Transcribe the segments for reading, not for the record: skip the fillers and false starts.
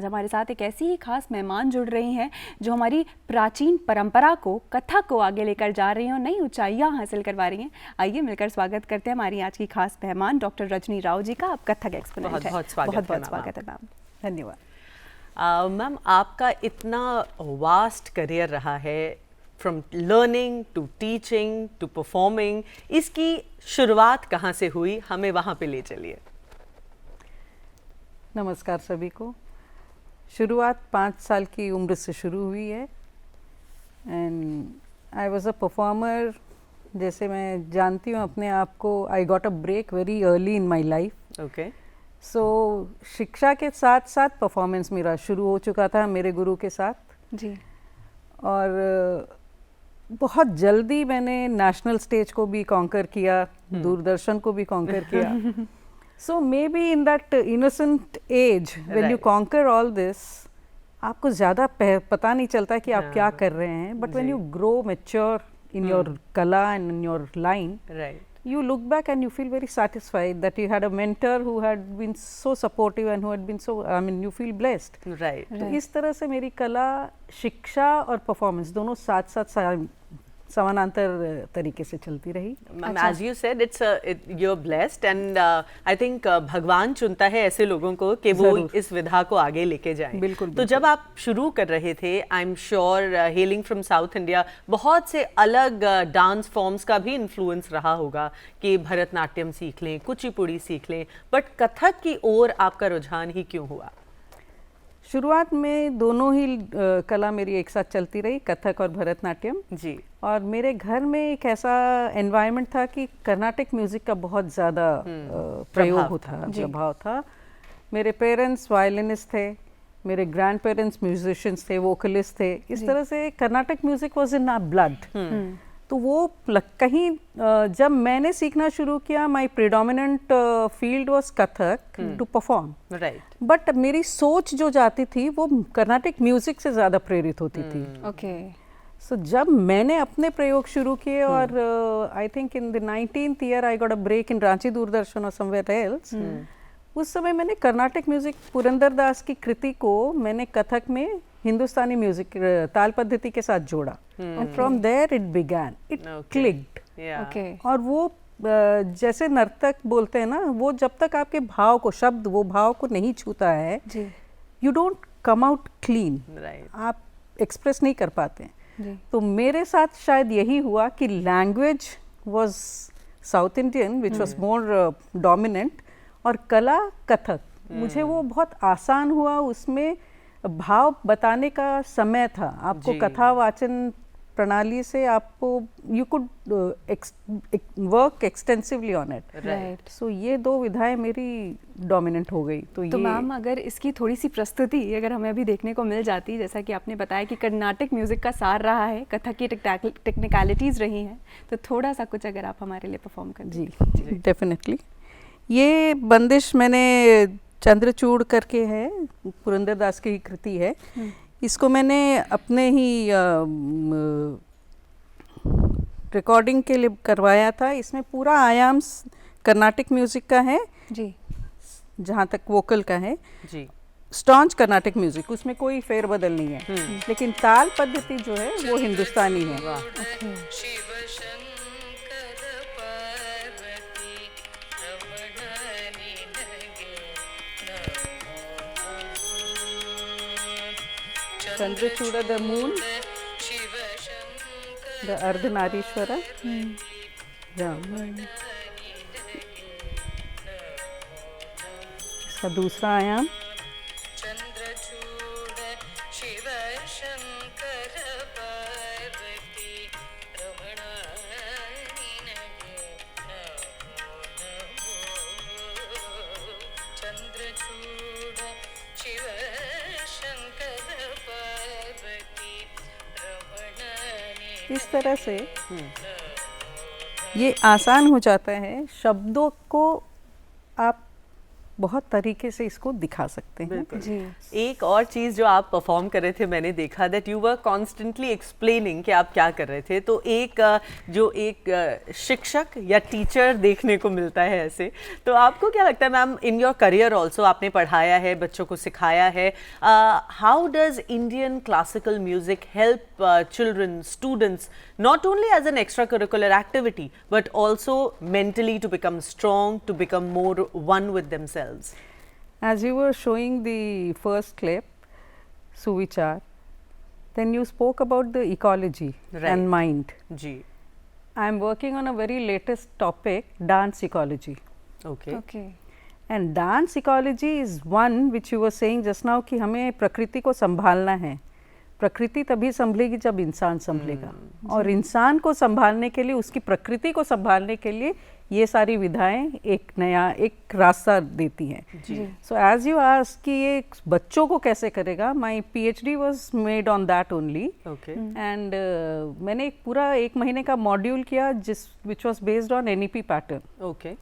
आज हमारे साथ एक ऐसी ही खास मेहमान जुड़ रही हैं जो हमारी प्राचीन परंपरा को, कथक को आगे लेकर जा रही हैं और नई ऊंचाइयां हासिल करवा रही हैं। आइए मिलकर स्वागत करते हैं हमारी आज की खास मेहमान डॉक्टर रजनी राव जी का। आप कथक एक्सपोनेंट हैं। बहुत स्वागत है मैम। धन्यवाद। मैम, आपका इतना वास्ट करियर रहा है, from learning to teaching to performing, इसकी शुरुआत कहाँ से हुई, हमें वहाँ पे ले चलिए। नमस्कार सभी को। शुरुआत 5 साल की उम्र से शुरू हुई है and I was a performer. जैसे मैं जानती हूँ अपने आप को, I got a break very early in my life. Okay. So शिक्षा के साथ साथ परफॉर्मेंस मेरा शुरू हो चुका था मेरे गुरु के साथ जी। और बहुत जल्दी मैंने नेशनल स्टेज को भी कॉन्कर किया, दूरदर्शन को भी कॉन्कर किया। So maybe in that innocent age when you conquer all this, आपको ज़्यादा पता नहीं चलता कि आप क्या कर रहे हैं, but when you grow mature in your kala and in your line, you look back and you feel very satisfied that you had a mentor who had been so supportive and who had been so, I mean, you feel blessed. तो इस तरह से मेरी कला, शिक्षा और performance दोनों साथ साथ समानांतर तरीके से चलती रही। As you said, you're blessed and I think भगवान चुनता है ऐसे लोगों को कि वो इस विधा को आगे लेके जाएं। बिल्कुल। तो जब आप शुरू कर रहे थे, I am sure hailing from south India, बहुत से अलग डांस फॉर्म्स का भी इन्फ्लुएंस रहा होगा कि भरतनाट्यम सीख लें, कुचिपुड़ी सीख लें, बट कथक की ओर आपका रुझान ही क्यों हुआ? शुरुआत में दोनों ही कला मेरी एक साथ चलती रही, कथक और भरतनाट्यम जी। और मेरे घर में एक ऐसा एनवायरनमेंट था कि कर्नाटिक म्यूजिक का बहुत ज़्यादा प्रयोग प्रभाव था। मेरे पेरेंट्स वायलिनिस्ट थे, मेरे ग्रैंड पेरेंट्स म्यूजिशियंस थे, वोकलिस्ट थे। इस तरह से Carnatic music was in our blood. तो वो कहीं जब मैंने सीखना शुरू किया, my predominant field was Kathak to perform, right. But मेरी सोच जो जाती थी वो कर्नाटिक म्यूजिक से ज़्यादा प्रेरित होती थी। ओके। सो जब मैंने अपने प्रयोग शुरू किए और I think in the 19th year I got a break in Ranchi Doordarshan और समवेयर एल्स। उस समय मैंने कर्नाटिक म्यूजिक, पुरंदर दास की कृति को मैंने कथक में हिंदुस्तानी म्यूजिक ताल पद्धति के साथ जोड़ा and from there it began, it clicked. और वो जैसे नर्तक बोलते हैं ना, वो जब तक आपके भाव को, शब्द वो भाव को नहीं छूता है, you don't come out clean, आप एक्सप्रेस नहीं कर पाते हैं। तो मेरे साथ शायद यही हुआ कि language was south Indian which was more dominant और कला कथक। मुझे वो बहुत आसान हुआ, उसमें भाव बताने का समय था। आपको कथा वाचन प्रणाली से आपको you could work extensively on it, right. So ये दो विधाएं मेरी डोमिनेंट हो गई। तो मैम, अगर इसकी थोड़ी सी प्रस्तुति अगर हमें अभी देखने को मिल जाती, जैसा कि आपने बताया कि कर्नाटिक म्यूजिक का सार रहा है, कथक की टेक्निकलिटीज रही हैं, तो थोड़ा सा कुछ अगर आप हमारे लिए परफॉर्म कर। जी डेफिनेटली। ये बंदिश मैंने चंद्रचूड़ करके है, पुरंदर दास की कृति है। इसको मैंने अपने ही रिकॉर्डिंग के लिए करवाया था। इसमें पूरा आयाम कर्नाटिक म्यूजिक का है जी, जहाँ तक वोकल का है जी। स्टॉन्च कर्नाटिक म्यूजिक, उसमें कोई फेरबदल नहीं है, लेकिन ताल पद्धति जो है वो हिंदुस्तानी है। Chandrachud the moon, the Ardhanarishwar, इसका दूसरा आयाम। इस तरह से ये आसान हो जाता है, शब्दों को आप बहुत तरीके से इसको दिखा सकते हैं। बिल्कुल। जी। एक और चीज़ जो आप परफॉर्म कर रहे थे, मैंने देखा that you were constantly explaining कि आप क्या कर रहे थे। तो एक शिक्षक या टीचर देखने को मिलता है ऐसे, तो आपको क्या लगता है ma'am, in your career also आपने पढ़ाया है, बच्चों को सिखाया है, how does Indian classical music help children, students, not only as an extracurricular activity but also mentally to become strong, to become more one with themselves? As you were showing the first clip, Suvichar, then you spoke about the ecology Right. and mind. जी, I am working on a very latest topic, dance ecology. okay. Okay. And dance ecology is one which you were saying just now कि हमें प्रकृति को संभालना है। प्रकृति तभी संभलेगी जब इंसान संभलेगा, और इंसान को संभालने के लिए, उसकी प्रकृति को संभालने के लिए ये सारी विधाएं एक रास्ता देती हैं। जी। सो एज यू आस्क कि ये बच्चों को कैसे करेगा, my PhD was made on that only, Okay. And मैंने एक पूरा 1 महीने का मॉड्यूल किया which was based on NEP pattern. Okay.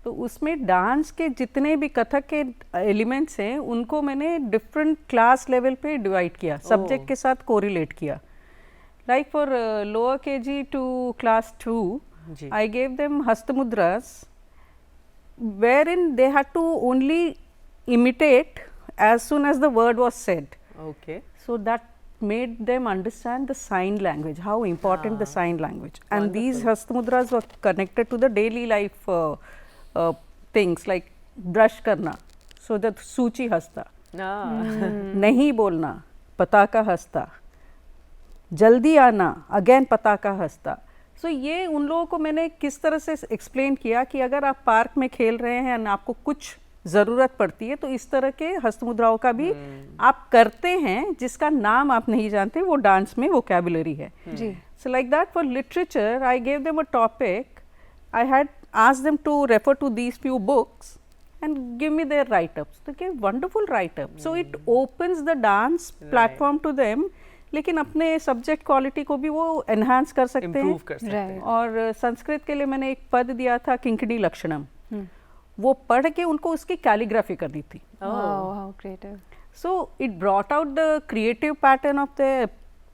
तो उसमें डांस के जितने भी कथक के एलिमेंट्स हैं उनको मैंने डिफरेंट क्लास लेवल पे डिवाइड किया, सब्जेक्ट के साथ कोरिलेट किया। Like for lower KG to class 2 जी। I gave them hastamudras wherein they had to only imitate as soon as the word was said. Okay. So that made them understand the sign language, how important the sign language. And these hastamudras were connected to the daily life things like brush karna, so that सूची हंसता, नहीं बोलना पताका हंसता, जल्दी आना again पताका हंसता। सो ये उन लोगों को मैंने किस तरह से एक्सप्लेन किया कि अगर आप पार्क में खेल रहे हैं और आपको कुछ ज़रूरत पड़ती है तो इस तरह के हस्तमुद्राओं का भी आप करते हैं, जिसका नाम आप नहीं जानते, वो डांस में वोकैबुलरी है। जी। So like that for literature, I gave them a topic. I had asked them to refer to these few books and give me their write-ups. They gave wonderful write-ups. So it opens the dance platform to them. लेकिन अपने subject quality को भी वो enhance कर सकते हैं, Improve कर सकते हैं। Right. और संस्कृत के लिए मैंने एक पद दिया था किंकणी लक्षणम, वो पढ़ के उनको उसकी कैलीग्राफी करनी थी। Wow, how creative. So it brought out the creative pattern of the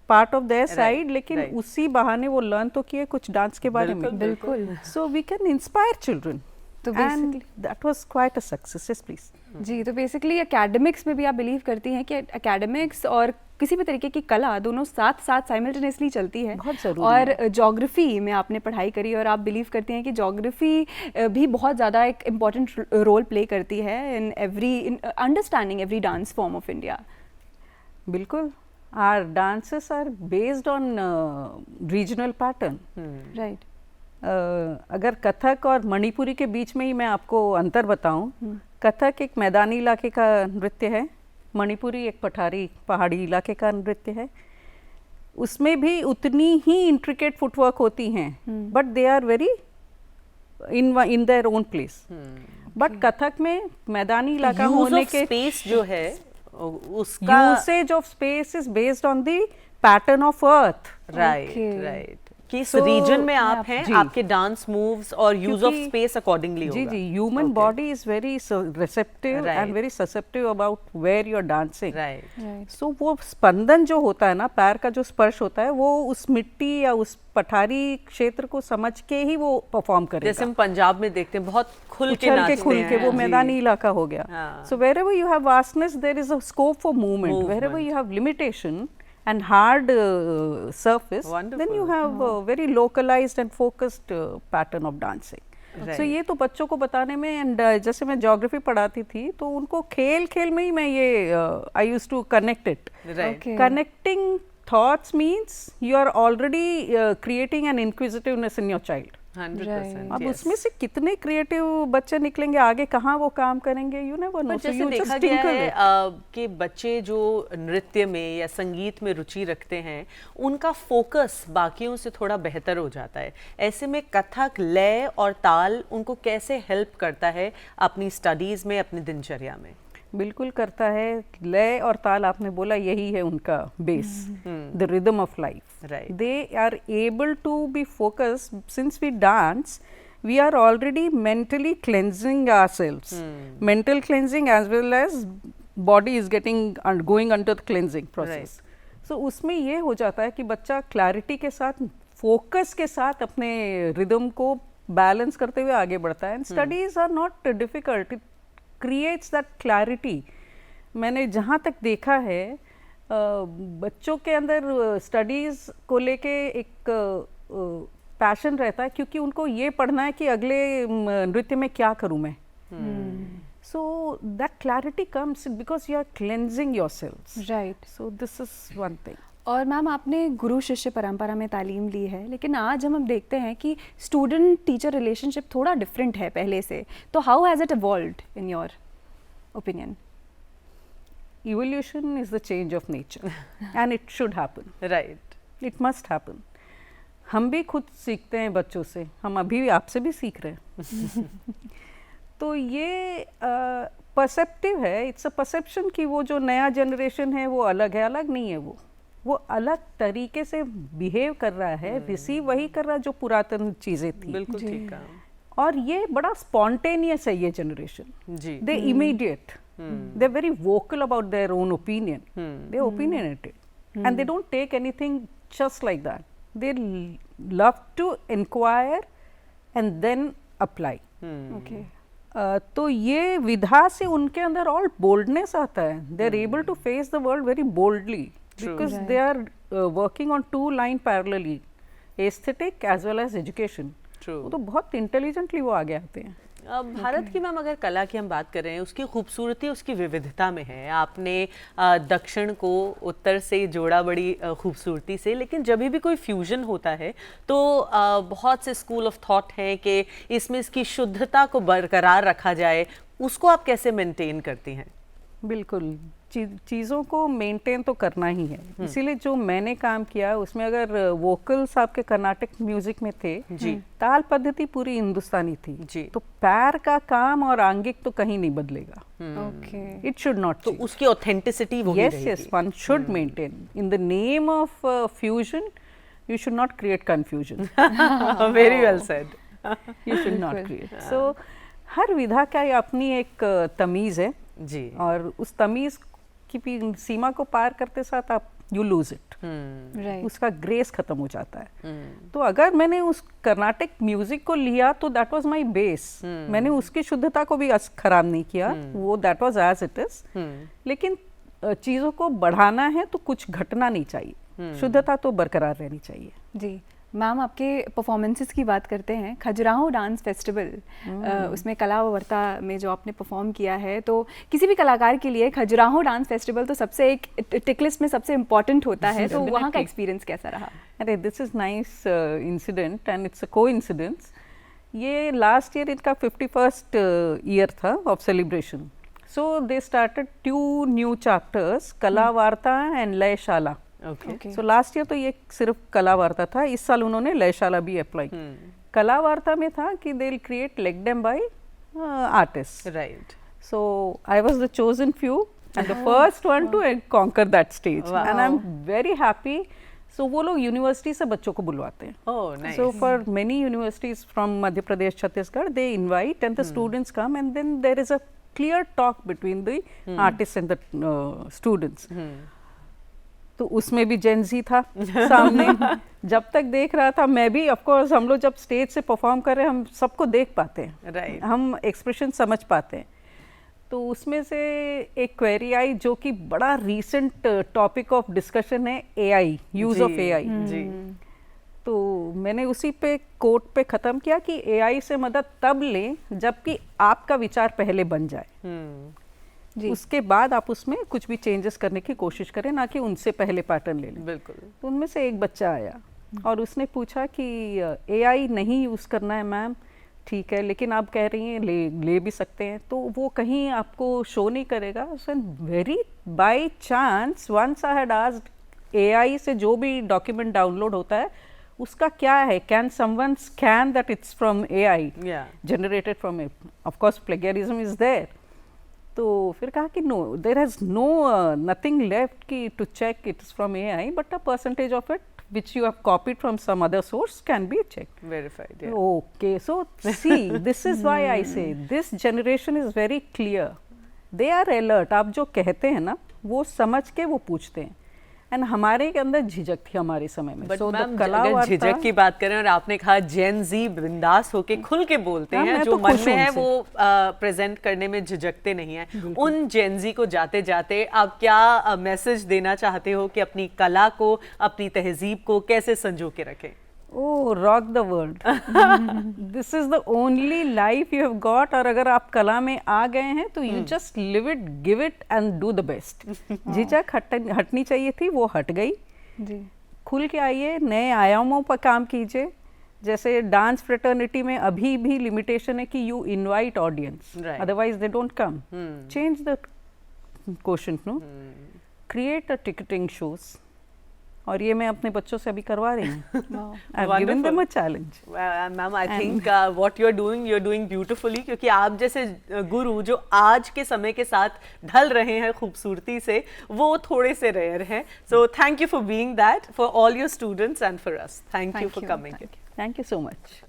part of their side, लेकिन right. उसी बहाने वो लर्न तो किए कुछ डांस के बारे में। बिल्कुल। So we can inspire children, तो and basically- that was quite a success. Yes please. जी, तो बेसिकली एकेडमिक्स में भी आप बिलीव करती हैं कि एकेडमिक्स और किसी भी तरीके की कला दोनों साथ साथ साइमल्टेनियसली चलती है। बहुत ज़रूरी और ज्योग्राफी में आपने पढ़ाई करी और आप बिलीव करती हैं कि ज्योग्राफी भी बहुत ज़्यादा एक इम्पॉर्टेंट रोल प्ले करती है in understanding every dance form of India. बिल्कुल, our dances are based on regional pattern. Right. अगर कथक और मणिपुरी के बीच में ही मैं आपको अंतर बताऊं, कथक एक मैदानी इलाके का नृत्य है, मणिपुरी एक पहाड़ी इलाके का नृत्य है। उसमें भी उतनी ही इंट्रिकेट फुटवर्क होती हैं, but they are very in their own place. But Kathak में मैदानी इलाका होने के स्पेस जो है उसका usage of space is based on the pattern of earth. Right Okay. Right, किस So, रीजन में आप हैं, जी। आपके डांस मूव्स और यूज ऑफ क्योंकि- स्पेस अकॉर्डिंगली जी होगा। जी, human Okay. Body is very receptive Right. And very susceptive about where you are dancing. Right. Right. सो वो स्पंदन जो होता है ना, पैर का जो स्पर्श होता है, वो उस मिट्टी या उस पठारी क्षेत्र को समझ के ही वो परफॉर्म जैसे करेगा। हम पंजाब में देखते हैं बहुत खुल के उछल के नाचते खुल के हैं। वो जी। मैदानी इलाका हो गया। हाँ। So wherever you have vastness there is a scope for movement, wherever you have limitation and hard surface, then you Wonderful. have a very localized and focused pattern of dancing. Right. So ये तो बच्चों को बताने में, and जैसे मैं geography पढ़ाती थी तो उनको खेल खेल में ही मैं ये I use to connect it. Right. Okay. Connecting thoughts means you are already creating an inquisitiveness in your child. 100%. अब yes. उसमें से कितने क्रिएटिव बच्चे निकलेंगे आगे, कहाँ वो काम करेंगे, यू नेवर नो। पर सो जैसे यू देखा जस्ट गया टिंकल है इट। कि बच्चे जो नृत्य में या संगीत में रुचि रखते हैं उनका फोकस बाकियों से थोड़ा बेहतर हो जाता है। ऐसे में कथक लय और ताल उनको कैसे हेल्प करता है अपनी स्टडीज में, अपनी दिनचर्या में? बिल्कुल करता है। लय और ताल आपने बोला, यही है उनका base, the rhythm of life. Right. They are able to be focused since we dance. we are already mentally cleansing ourselves. Mental cleansing as well as body is going under the cleansing process. So उसमें ये हो जाता है कि बच्चा clarity के साथ, focus के साथ अपने रिदम को बैलेंस करते हुए आगे बढ़ता है. And studies are not difficult, it creates that clarity. मैंने जहाँ तक देखा है बच्चों के अंदर स्टडीज़ को लेके एक पैशन रहता है, क्योंकि उनको ये पढ़ना है कि अगले नृत्य में क्या करूँ मैं. So that clarity comes because you are cleansing yourselves. Right. So this is one thing. और मैम आपने गुरु शिष्य परंपरा में तालीम ली है, लेकिन आज हम देखते हैं कि स्टूडेंट टीचर रिलेशनशिप थोड़ा डिफरेंट है पहले से. तो how has it evolved in your opinion? Evolution is the change of nature and it should happen. Right. It must happen. हम भी खुद सीखते हैं बच्चों से, हम अभी आपसे भी सीख रहे हैं. तो ये परसेप्टिव है, इट्स अ परसेप्शन कि वो जो नया जनरेशन है वो अलग है. अलग नहीं है, वो अलग तरीके से बिहेव कर रहा है, रिसीव वही कर रहा है जो पुरातन चीज़ें थी. बिल्कुल ठीक कहा. और ये बड़ा स्पॉन्टेनियस है ये जनरेशन. जी. They immediate, they very vocal about their own opinion, they opinionated and they don't take anything just like that. They love to inquire and then apply. Okay. तो ये विधा से उनके अंदर ऑल बोल्डनेस आता है. They are able to face the world very boldly because they are working on two line parallelly, aesthetic as well as education. वो तो बहुत इंटेलिजेंटली वो आगे आते हैं. भारत की मैम अगर कला की हम बात कर रहे हैं, उसकी खूबसूरती उसकी विविधता में है. आपने दक्षिण को उत्तर से जोड़ा बड़ी खूबसूरती से, लेकिन जब भी कोई फ्यूजन होता है तो बहुत से स्कूल ऑफ थॉट हैं कि इसमें इसकी शुद्धता को बरकरार रखा जाए. उसको आप कैसे मेंटेन करती हैं? बिल्कुल, चीज़ों को मेंटेन तो करना ही है. इसीलिए जो मैंने काम किया उसमें अगर वोकल्स आपके कर्नाटक म्यूजिक में थे जी, ताल पद्धति पूरी हिंदुस्तानी थी जी, तो पैर का काम और आंगिक तो कहीं नहीं बदलेगा. ओके. It should not. तो उसकी ऑथेंटिसिटी वो yes yes, one should maintain. In the name of fusion you should not create confusion. Very well said. You should not create. So हर विधा का अपनी एक तमीज़ है जी, और उस तमीज़ की सीमा को पार करते साथ आप यू लूज इट. राइट. उसका ग्रेस खत्म हो जाता है. तो अगर मैंने उस कर्नाटक म्यूजिक को लिया तो दैट वाज माय बेस. मैंने उसकी शुद्धता को भी खराब नहीं किया, वो that was as it is. लेकिन चीज़ों को बढ़ाना है तो कुछ घटना नहीं चाहिए, शुद्धता तो बरकरार रहनी चाहिए. जी मैम, आपके परफॉर्मेंसेस की बात करते हैं. खजुराहो डांस फेस्टिवल, उसमें कला व वार्ता में जो आपने परफॉर्म किया है, तो किसी भी कलाकार के लिए खजुराहो डांस फेस्टिवल तो सबसे एक टिक लिस्ट में सबसे इम्पोर्टेंट होता है. तो वहाँ का एक्सपीरियंस कैसा रहा? अरे this is nice incident and it's a coincidence. ये लास्ट ईयर इनका 51st ईयर था of celebration. So they started 2 new chapters, कला वार्ता एंड लयशाला. सो लास्ट ईयर तो ये सिर्फ कला वार्ता था, इस साल उन्होंने लयशाला भी अप्लाई. कला वार्ता में था कि they will create lecdem by artist. Right. So I was the chosen few and the first one to conquer that stage and I am very happy. So वो लोग यूनिवर्सिटी से बच्चों को बुलवाते हैं. Oh, nice. So for many universities from Madhya Pradesh, Chhattisgarh, they invite and the students come and then there is a clear talk between the artists and the students. तो उसमें भी Gen Z था सामने. जब तक देख रहा था मैं भी, ऑफ कोर्स हम लोग जब स्टेज से परफॉर्म कर रहे हैं हम सबको देख पाते हैं. Right. हम एक्सप्रेशन समझ पाते हैं. तो उसमें से एक क्वेरी आई जो कि बड़ा रीसेंट टॉपिक ऑफ डिस्कशन है, एआई, यूज ऑफ एआई. जी. तो मैंने उसी पे कोट पे ख़त्म किया कि एआई से मदद तब लें जबकि आपका विचार पहले बन जाए. जी. उसके बाद आप उसमें कुछ भी चेंजेस करने की कोशिश करें, ना कि उनसे पहले पैटर्न ले लें. बिल्कुल. तो उनमें से एक बच्चा आया और उसने पूछा कि एआई नहीं यूज़ करना है मैम, ठीक है, लेकिन आप कह रही हैं ले भी सकते हैं, तो वो कहीं आपको शो नहीं करेगा. So very by chance once I had asked AI से जो भी डॉक्यूमेंट डाउनलोड होता है उसका क्या है, can someone scan that it's from AI, generated from it. Of course plagiarism is there. तो फिर कहा कि no, there has no nothing left कि to check it's from AI, but a percentage of it which you have copied from some other source can be checked. Verified, yeah. Okay, so see, this is why I say this generation is very clear. They are alert. आप जो कहते हैं ना, वो समझ के वो पूछते हैं. एंड हमारे के अंदर झिझक थी हमारे समय में. बट So, the मैम कला अगर वार्ता- झिझक की बात करें और आपने कहा जेन जी बिंदास होके खुल के बोलते हाँ, हैं, मैं जो तो मन खुश में हूँ है उनसे। वो प्रेजेंट करने में झिझकते नहीं हैं. उन जेन जी को जाते जाते आप क्या मैसेज देना चाहते हो कि अपनी कला को, अपनी तहजीब को कैसे संजो के रखें? Oh, rock the world. This is the only life you have got. और अगर आप कला में आ गए हैं तो you just live it, give it and do the best. झिझक हटनी चाहिए थी, वो हट गई. जी खुल के आइए, नए आयामों पर काम कीजिए. जैसे डांस फ्रेटर्निटी में अभी भी लिमिटेशन है कि you invite audience, Right. Otherwise they don't come. Change the quotient, no, create a ticketing shows. और ये मैं अपने बच्चों से अभी करवा रही हूँ. I have given them a challenge. Ma'am I think what you are doing beautifully, क्योंकि आप जैसे गुरु जो आज के समय के साथ ढल रहे हैं खूबसूरती से, वो थोड़े से रेयर हैं. So thank you for being that for all your students and for us. Thank you for coming. Thank you so much.